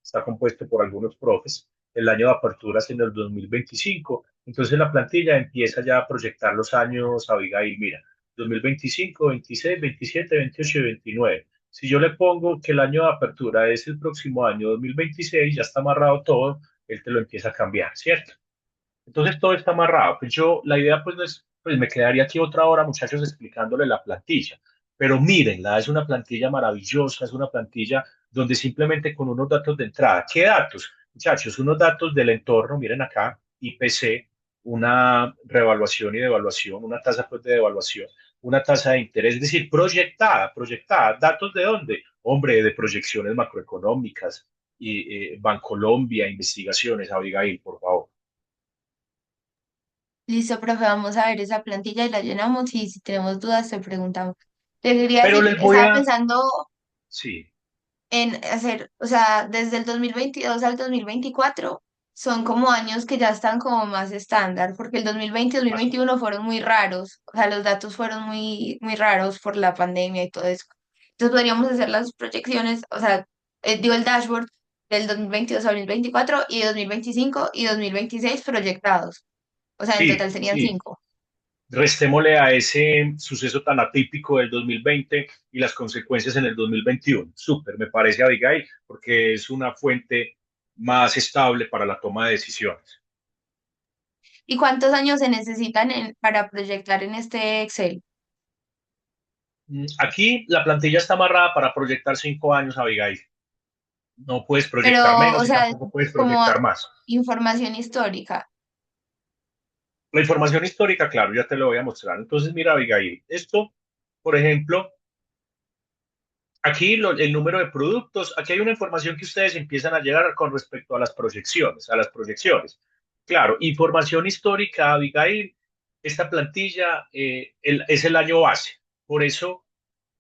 está compuesto por algunos profes. El año de apertura es en el 2025. Entonces la plantilla empieza ya a proyectar los años, Abigail, mira, 2025, 26, 27, 28 y 29. Si yo le pongo que el año de apertura es el próximo año 2026, ya está amarrado todo, él te lo empieza a cambiar, ¿cierto? Entonces todo está amarrado. Pues yo, la idea pues no es, pues me quedaría aquí otra hora, muchachos, explicándole la plantilla. Pero mírenla, es una plantilla maravillosa, es una plantilla donde simplemente con unos datos de entrada. ¿Qué datos? Muchachos, unos datos del entorno, miren acá, IPC, una revaluación y devaluación, una tasa pues de devaluación. una tasa de interés, es decir, proyectada. ¿Datos de dónde? Hombre, de proyecciones macroeconómicas y Bancolombia, investigaciones, Abigail, por favor. Listo, profe, vamos a ver esa plantilla y la llenamos y si tenemos dudas te preguntamos. Te quería Pero decir, les voy estaba a, pensando sí, en hacer, o sea, desde el 2022 al 2024 son como años que ya están como más estándar, porque el 2020 y más, 2021 fueron muy raros, o sea, los datos fueron muy, muy raros por la pandemia y todo eso. Entonces podríamos hacer las proyecciones, o sea, digo el dashboard del 2022 al 2024 y 2025 y 2026 proyectados, o sea, en sí, total serían sí. 5. Restémosle a ese suceso tan atípico del 2020 y las consecuencias en el 2021. Súper, me parece, Abigail, porque es una fuente más estable para la toma de decisiones. ¿Y cuántos años se necesitan para proyectar en este Excel? Aquí la plantilla está amarrada para proyectar 5 años, Abigail. No puedes proyectar Pero, o menos y sea, tampoco puedes como proyectar más. información histórica. La información histórica, claro, ya te lo voy a mostrar. Entonces, mira, Abigail, esto, por ejemplo, aquí el número de productos, aquí hay una información que ustedes empiezan a llegar con respecto a las proyecciones. Claro, información histórica, Abigail, esta plantilla es el año base. Por eso,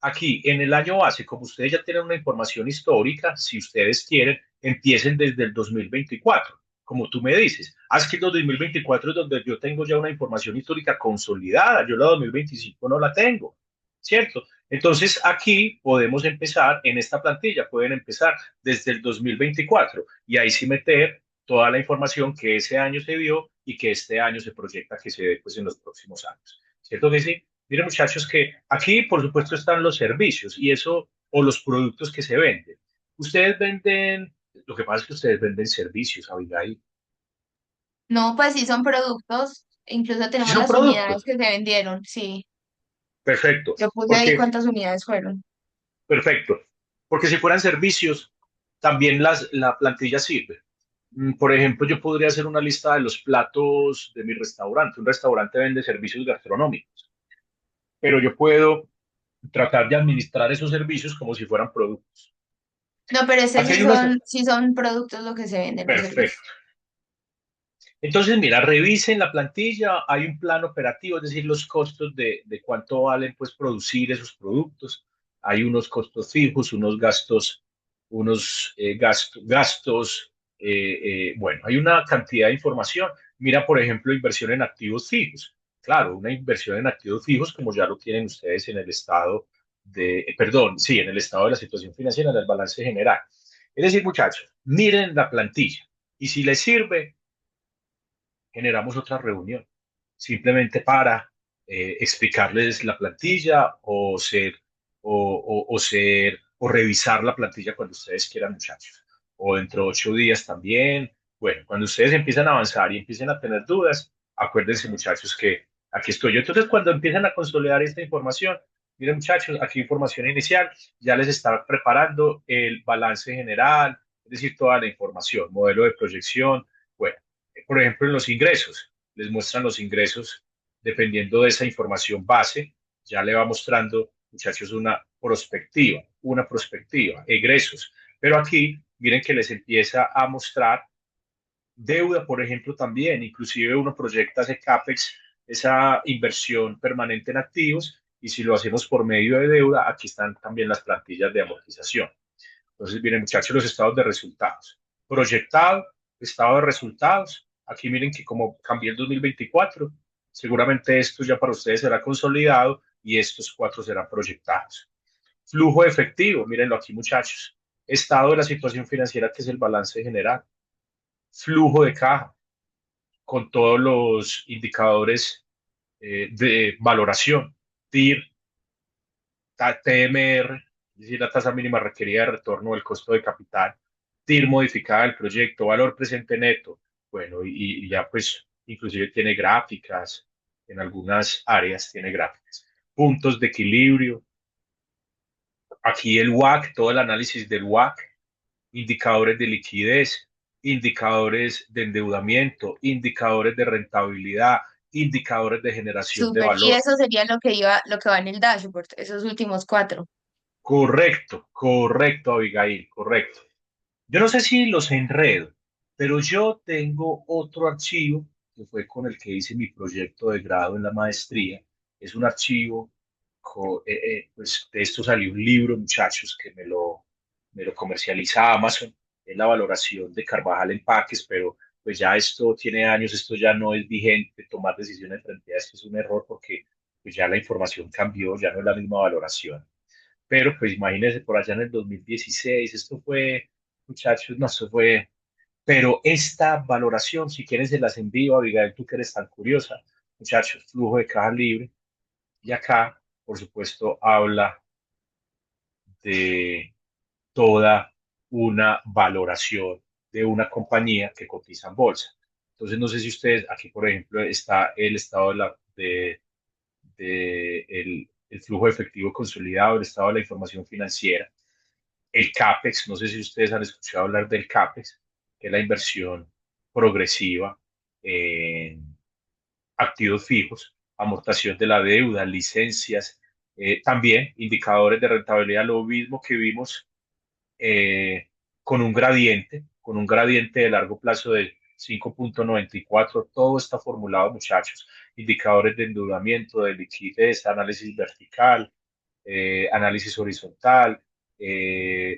aquí en el año base, como ustedes ya tienen una información histórica, si ustedes quieren, empiecen desde el 2024, como tú me dices. Haz que el 2024 es donde yo tengo ya una información histórica consolidada, yo la 2025 no la tengo, ¿cierto? Entonces aquí podemos empezar en esta plantilla, pueden empezar desde el 2024 y ahí sí meter toda la información que ese año se dio y que este año se proyecta que se dé pues en los próximos años. ¿Cierto que sí? Miren, muchachos, que aquí, por supuesto, están los servicios y eso, o los productos que se venden. Ustedes venden, lo que pasa es que ustedes venden servicios, Abigail. No, pues sí son productos, incluso Si tenemos son las unidades productos, que se vendieron, sí. perfecto, Yo puse ahí porque, cuántas unidades fueron. perfecto, porque si fueran servicios, también la plantilla sirve. Por ejemplo, yo podría hacer una lista de los platos de mi restaurante. Un restaurante vende servicios gastronómicos, pero yo puedo tratar de administrar esos servicios como si fueran productos. No, pero este Aquí hay unos, sí son productos lo que se venden, los servicios. perfecto. Entonces, mira, revisen la plantilla, hay un plan operativo, es decir, los costos de cuánto valen pues producir esos productos. Hay unos costos fijos, unos gastos, bueno, hay una cantidad de información. Mira, por ejemplo, inversión en activos fijos. Claro, una inversión en activos fijos, como ya lo tienen ustedes en el estado perdón, sí, en el estado de la situación financiera, en el balance general. Es decir, muchachos, miren la plantilla y si les sirve, generamos otra reunión, simplemente para explicarles la plantilla o revisar la plantilla cuando ustedes quieran, muchachos, o dentro de 8 días también. Bueno, cuando ustedes empiezan a avanzar y empiecen a tener dudas, acuérdense, muchachos, que aquí estoy yo. Entonces, cuando empiezan a consolidar esta información, miren, muchachos, aquí información inicial, ya les está preparando el balance general, es decir, toda la información, modelo de proyección. Bueno, por ejemplo, en los ingresos, les muestran los ingresos dependiendo de esa información base, ya le va mostrando, muchachos, una perspectiva, egresos. Pero aquí, miren que les empieza a mostrar deuda, por ejemplo, también, inclusive uno proyecta ese CAPEX, esa inversión permanente en activos, y si lo hacemos por medio de deuda, aquí están también las plantillas de amortización. Entonces, miren, muchachos, los estados de resultados. Proyectado, estado de resultados. Aquí miren que como cambié el 2024, seguramente esto ya para ustedes será consolidado y estos cuatro serán proyectados. Flujo efectivo, mírenlo aquí, muchachos. Estado de la situación financiera, que es el balance general. Flujo de caja, con todos los indicadores de valoración. TIR, TMR, es decir, la tasa mínima requerida de retorno del costo de capital, TIR modificada del proyecto, valor presente neto, bueno, y ya pues inclusive tiene gráficas, en algunas áreas tiene gráficas, puntos de equilibrio, aquí el WAC, todo el análisis del WAC, indicadores de liquidez, indicadores de endeudamiento, indicadores de rentabilidad, indicadores de generación de Súper. Y valor. eso sería lo que va en el dashboard, esos últimos cuatro. Correcto, correcto, Abigail, correcto. Yo no sé si los enredo, pero yo tengo otro archivo que fue con el que hice mi proyecto de grado en la maestría. Es un archivo, pues de esto salió un libro, muchachos, que me lo comercializa Amazon. Es la valoración de Carvajal Empaques, pero pues ya esto tiene años, esto ya no es vigente. Tomar decisiones frente a esto es un error porque pues ya la información cambió, ya no es la misma valoración. Pero pues imagínense por allá en el 2016, esto fue, muchachos, no, esto fue, pero esta valoración, si quieres, se las envío, Abigail, tú que eres tan curiosa, muchachos, flujo de caja libre, y acá, por supuesto, habla de toda una valoración de una compañía que cotiza en bolsa. Entonces, no sé si ustedes, aquí, por ejemplo, está el estado el flujo efectivo consolidado, el estado de la información financiera, el CAPEX, no sé si ustedes han escuchado hablar del CAPEX, que es la inversión progresiva en activos fijos, amortación de la deuda, licencias, también indicadores de rentabilidad, lo mismo que vimos con un gradiente de largo plazo de 5,94. Todo está formulado, muchachos. Indicadores de endeudamiento, de liquidez, análisis vertical, análisis horizontal,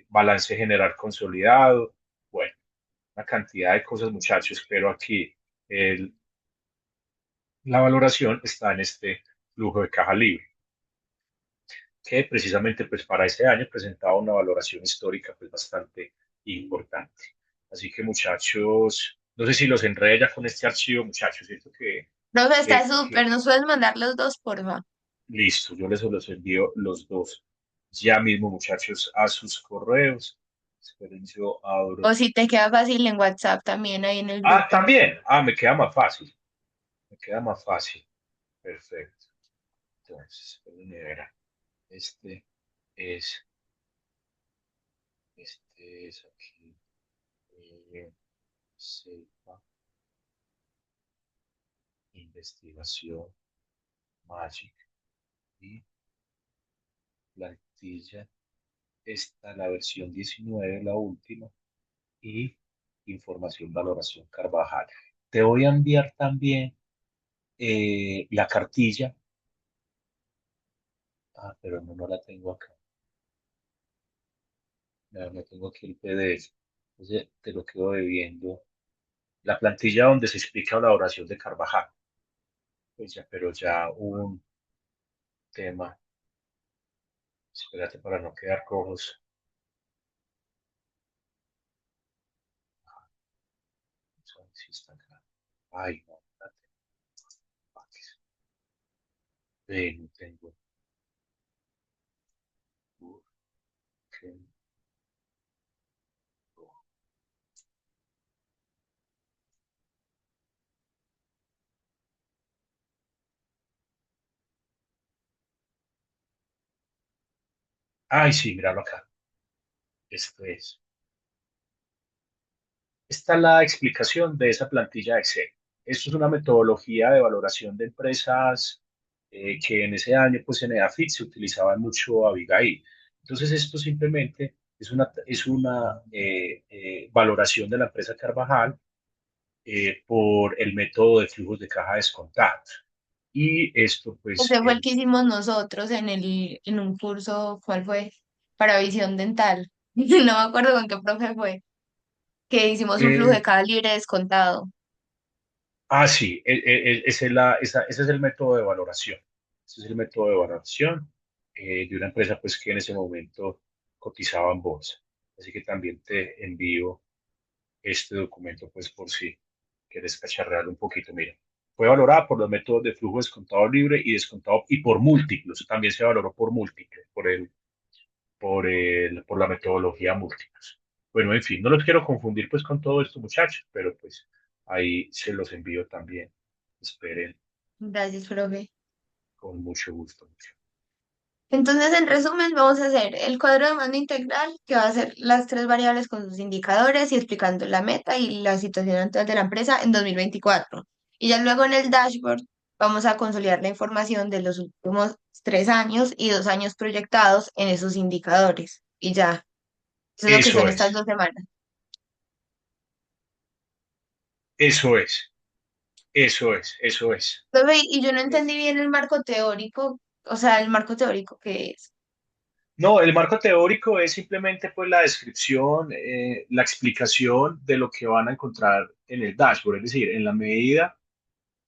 balance general consolidado. Bueno, una cantidad de cosas, muchachos, pero aquí el- la valoración está en este flujo de caja libre, que precisamente pues para este año presentaba una valoración histórica pues bastante importante. Así que muchachos, no sé si los enredé ya con este archivo, muchachos, siento Profe, está que súper. ¿Nos puedes mandar los dos, porfa? listo, yo les los envío los dos ya mismo, muchachos, a sus correos. Esperen, yo O abro. si te queda fácil en WhatsApp también ahí en el Ah, grupo. también. Me queda más fácil. Me queda más fácil. Perfecto. Entonces, esperen, verá. Este es, este es aquí. Sepa, investigación, Magic y plantilla. Esta, la versión 19, la última, y información, valoración Carvajal. Te voy a enviar también la cartilla. Ah, pero no, no la tengo acá. No tengo aquí el PDF. Entonces te lo quedo debiendo. La plantilla donde se explica la oración de Carvajal. Pues ya, pero ya un tema. Espérate para no quedar cojos. Vamos a ver si está acá. Ay, no, espérate. No tengo. Ok. Ay, sí, míralo acá. Esto es. Esta es la explicación de esa plantilla de Excel. Esto es una metodología de valoración de empresas que en ese año, pues en EAFIT se utilizaba mucho Abigail. Entonces, esto simplemente es una valoración de la empresa Carvajal por el método de flujos de caja descontados. Y esto, pues, Ese fue el que hicimos nosotros en un curso, ¿cuál fue? Para visión dental. No me acuerdo con qué profe fue, que hicimos un flujo de eh, cada libre descontado. sí, ese es el método de valoración. Ese es el método de valoración de una empresa pues, que en ese momento cotizaba en bolsa. Así que también te envío este documento pues por si quieres cacharrear un poquito. Mira, fue valorada por los métodos de flujo descontado libre y descontado y por múltiplos. También se valoró por múltiplos, por la metodología múltiplos. Bueno, en fin, no los quiero confundir pues con todo esto, muchachos, pero pues ahí se los envío también. Esperen Gracias, profe. con mucho gusto. Entonces, en resumen, vamos a hacer el cuadro de mando integral, que va a ser las tres variables con sus indicadores y explicando la meta y la situación actual de la empresa en 2024. Y ya luego en el dashboard vamos a consolidar la información de los últimos 3 años y 2 años proyectados en esos indicadores. Y ya, eso es lo que Eso son estas es, 2 semanas. eso es, eso es, eso es. Profe, y yo no Eh, entendí bien el marco teórico, o sea, el marco teórico que es. No, el marco teórico es simplemente pues la descripción, la explicación de lo que van a encontrar en el dashboard. Es decir, en la medida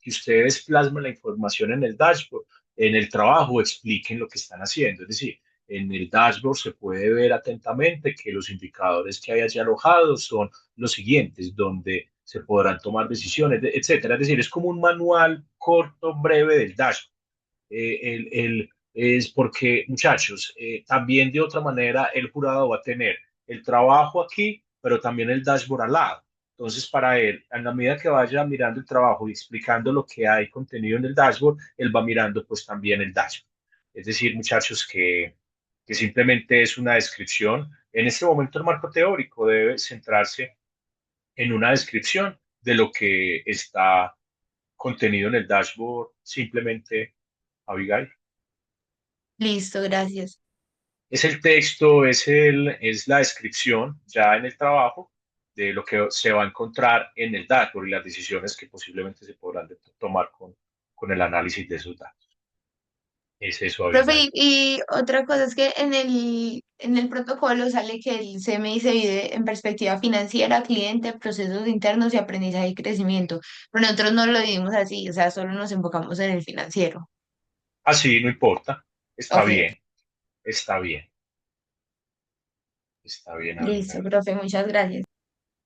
que ustedes plasmen la información en el dashboard, en el trabajo expliquen lo que están haciendo. Es decir, en el dashboard se puede ver atentamente que los indicadores que hay allí alojados son los siguientes, donde se podrán tomar decisiones, etcétera. Es decir, es como un manual corto, breve del dashboard. Es porque, muchachos, también de otra manera el jurado va a tener el trabajo aquí, pero también el dashboard al lado. Entonces, para él, a la medida que vaya mirando el trabajo y explicando lo que hay contenido en el dashboard, él va mirando pues también el dashboard. Es decir, muchachos, que simplemente es una descripción. En este momento el marco teórico debe centrarse en una descripción de lo que está contenido en el dashboard, simplemente, Abigail. Listo, gracias. Es el texto, es la descripción ya en el trabajo de lo que se va a encontrar en el dashboard y las decisiones que posiblemente se podrán tomar con el análisis de esos datos. Es eso, Profe, Abigail. y otra cosa es que en el protocolo sale que el CMI se divide en perspectiva financiera, cliente, procesos internos y aprendizaje y crecimiento. Pero nosotros no lo dividimos así, o sea, solo nos enfocamos en el financiero. Así, no importa. Está Ok, bien, está bien, está bien, listo, Abigail. profe, muchas gracias.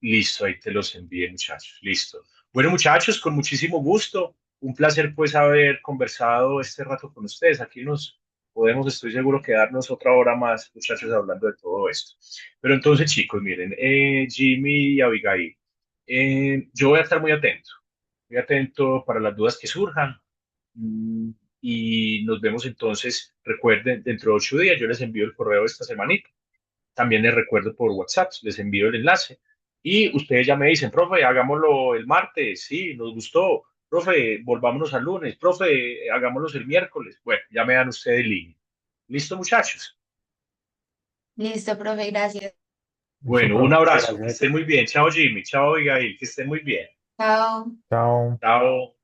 Listo, ahí te los envié, muchachos. Listo. Bueno, muchachos, con muchísimo gusto. Un placer, pues, haber conversado este rato con ustedes. Aquí nos podemos, estoy seguro, quedarnos otra hora más, muchachos, hablando de todo esto. Pero entonces, chicos, miren, Jimmy y Abigail, yo voy a estar muy atento para las dudas que surjan. Mm, y nos vemos entonces, recuerden, dentro de 8 días, yo les envío el correo esta semanita. También les recuerdo por WhatsApp, les envío el enlace. Y ustedes ya me dicen, profe, hagámoslo el martes, sí, nos gustó. Profe, volvámonos al lunes. Profe, hagámoslo el miércoles. Bueno, ya me dan ustedes el link. ¿Listo, muchachos? Listo, profe, gracias. Listo, Bueno, un profe, muchas abrazo. Que gracias. estén muy bien. Chao, Jimmy. Chao, Abigail. Que estén muy bien. Chao. Chao. Chao.